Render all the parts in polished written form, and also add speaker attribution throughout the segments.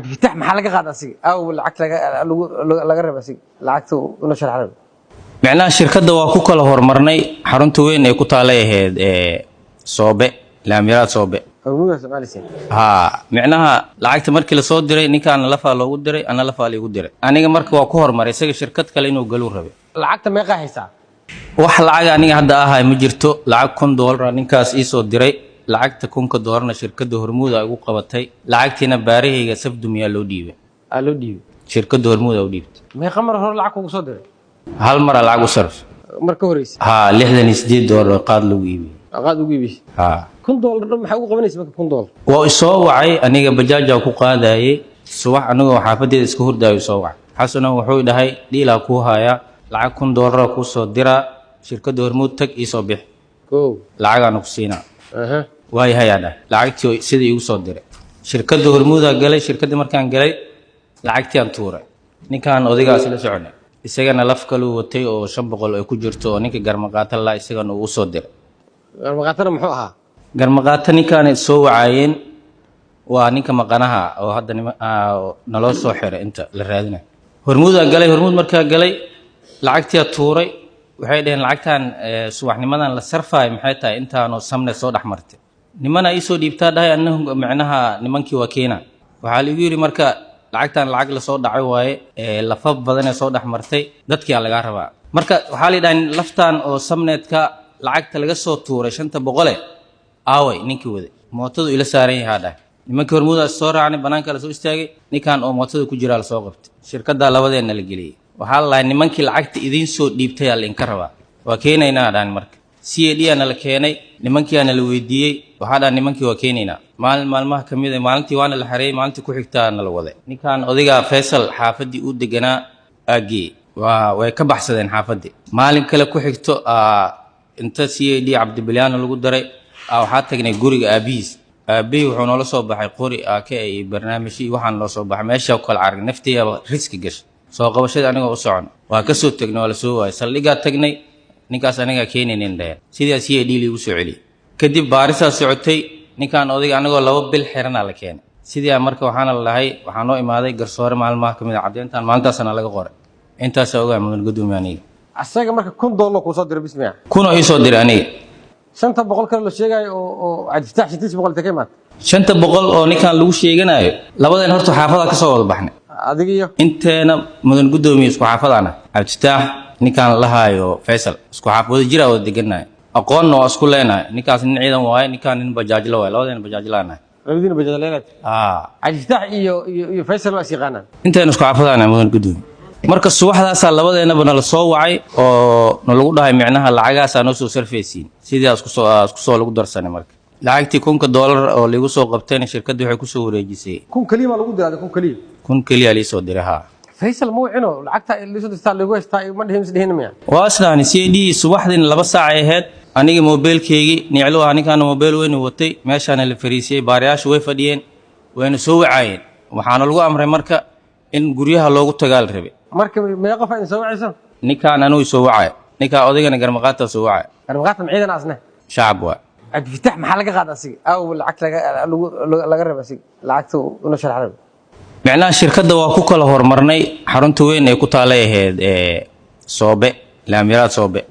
Speaker 1: فتح محل قاعد أسيق أو العكس لقى ربع أسيق العكس ونشر حرب
Speaker 2: معناها شركة waa ku kala hormarnay xarunta weyn ay ku taaleeyahay Soobe laamiraad Soobe micnaha lacagta markii la soo diray ninkaan lafa loogu diray ana lafa liigu diray aniga markii waa ku hormaray isaga shirkad kale inuu galu rabay
Speaker 1: lacagta meeqa haysaa
Speaker 2: wax lacag aniga hadda ahay ma jirto lacag $1,000 ninkaas ii soo diray lacagta $1,000 shirkadda Hormuud ay ugu qabatay lacagtiina baarihayga Safdumiya loo dhiibay shirkadda Hormuud ay u dhiibtay
Speaker 1: meeqa mar hore lacag ugu soo diray
Speaker 2: hal mar lacag u sarf
Speaker 1: marka horeysa
Speaker 2: $68 qaad lagu iibiyay
Speaker 1: $1,000 maxay ugu qabanaysaa marka $1,000
Speaker 2: waa soo wacay aniga bajaaja ku qaadayay subax aniga xaafadeeda iska hurdaayo soo wacay xasana wuxuu dhahay dhiila ku haya lacag $1,000 ku soo dira shirkadda Hormuud tag ii soo bix lacag aan ku siinaa way hayada lacagtii sidii igu soo diray shirkadda Hormuud galay shirkadda markaan galay lacagtii aan tuuray ninkaan odigaas la soconay isagana laf kale watay oo 500 ay ku jirto oo ninka garmaqaata la isagana uu soo diray
Speaker 1: garmaqaatana muxuu ahaa
Speaker 2: garmaqaata ninkaan soo wacayeen waa ninka maqanaha oo hadda naloo soo xiray inta la raadinay Hormuud galay Hormuud markaa galay lacagtii tuuray waxay dhaheen lacagtan subaxnimadan la sarfay maxay tahay intaanu samne soo dhaxmartay nimana ay soo dhiibtaa dhahay annahu macnaha nimankii waa keena waxa la yiri marka lacagtan lacag la soo dhacay waaye lafa badan ee soo dhaxmartay dadkii laga rabaa marka waxa la yidhaahdaa laftan oo samneedka lacagta laga soo tuuray 500 aaway ninkii wada mootadu ila saaran yahay nimankii Hormuud soo raacnay banaanka la soo istaagay ninkan oo mootada ku jira la soo qabtay shirkadda labadeena la geliyay waxa la nimankii lacagta idin soo dhiibtay la inka rabaa waa keenaynaa dhaan marka CAD ana la keenay nimankii ana la weydiiyay waxa dhaan nimankii waa keenaynaa maalmaha kamid ah maalintii waana la xareeyay maalintii ku xigtaana la waday ninkan odiga Faisal xaafadii uu deganaa aagii way ka baxsadeen xaafadii maalin kale ku xigto inta CAD Cabdibilaan lagu daray waxa tagnay guriga aabihiis wuxuu noo soo baxay qori ka ay barnaamijkii waxaan loo soo baxay meesha kala arag naftiya risk gash soo qabashada aniga u socon waa ka soo tagnay wala soo waay saldhiga tagnay ninkaas aniga keenayneen dheer sidaas CAD liigu soo celi kadib baarisa socotay ninkan odiga anagoo 2 bil xirana la keenay sidii marka waxaan la lahay waxaan noo imaaday garsoore maalmaha kamid ah cadeyntan maalintaasna laga qoray intaas ogaa mudan gudoomiyaaniga
Speaker 1: asaga marka $1,000 ku soo diray bismiya
Speaker 2: kuna ii soo diray aniga
Speaker 1: 500 kale la sheegay oo cadiftax 600 ka imaad
Speaker 2: 500 oo ninkan lagu sheeganayo labadeen horta xaafada ka soo wada baxnay
Speaker 1: adiga iyo
Speaker 2: inteena mudan gudoomiye isku xaafadana cadiftax ninkan la haayo Faisal isku xaafado jira oo deganay aqoon oo isku leenahay ninkaas nin ciidan waay ninkan nin bajaaj la waay labadeen bajaaj laanahay
Speaker 1: labadeen bajaaj leenahay cadiftax iyo Faisal waa siqaanaan
Speaker 2: inteena isku xaafadana mudan gudoomiye marka subaxdaas labadeenaba la soo wacay oo lagu dhahay micnaha lacagaas aan soo sarfeysiin sidii isku soo lagu darsanay marka lacagtii $1,000 oo lagu soo qabtayna shirkaddu waxay ku soo wareejisay
Speaker 1: kaliya lagu diray
Speaker 2: kaliya li soo diray
Speaker 1: Faisal muu cino lacagta li soo distaa lagu haystaa ma dhihin miya
Speaker 2: waasnaani CAD subaxdin 2 saac ahayd aniga mobilkeegi niclo aniga mobil weyn watay meeshaan la fariisay baariyaashu way fadhiyeen wayna soo wacayeen waxaana lagu amray marka in guryaha loogu tagaal rabay
Speaker 1: marka meeqa faan soo wacaysan
Speaker 2: ninkaan anuu soo wacay ninka odigana garmaqaata soo wacay
Speaker 1: garmaqaata ciidan asna
Speaker 2: shacab waa
Speaker 1: فتح محل قاعد أسيق أو العكس لقى ربع أسيق لعكسه ونشر حرب
Speaker 2: معناها شركة waa ku kala hormarnay xarunta weyn ay ku taaleeyahay Soobe laamiraad Soobe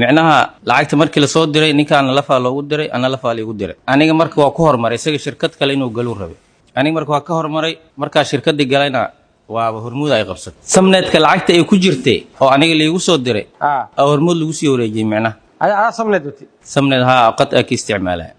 Speaker 2: micnaha lacagta markii la soo diray ninkaan lafa loogu diray ana lafa liigu diray aniga marka waa ku hormaray isaga shirkad kale inuu galu rabay aniga marka waa ka hormaray marka shirkadii galayna waa Hormuud ay qabsatay samneedka lacagta ay ku jirtay oo aniga liigu soo diray Hormuud lagu sii wareejiyay micnaha
Speaker 1: هذا سمنة
Speaker 2: قد أكي استعمالها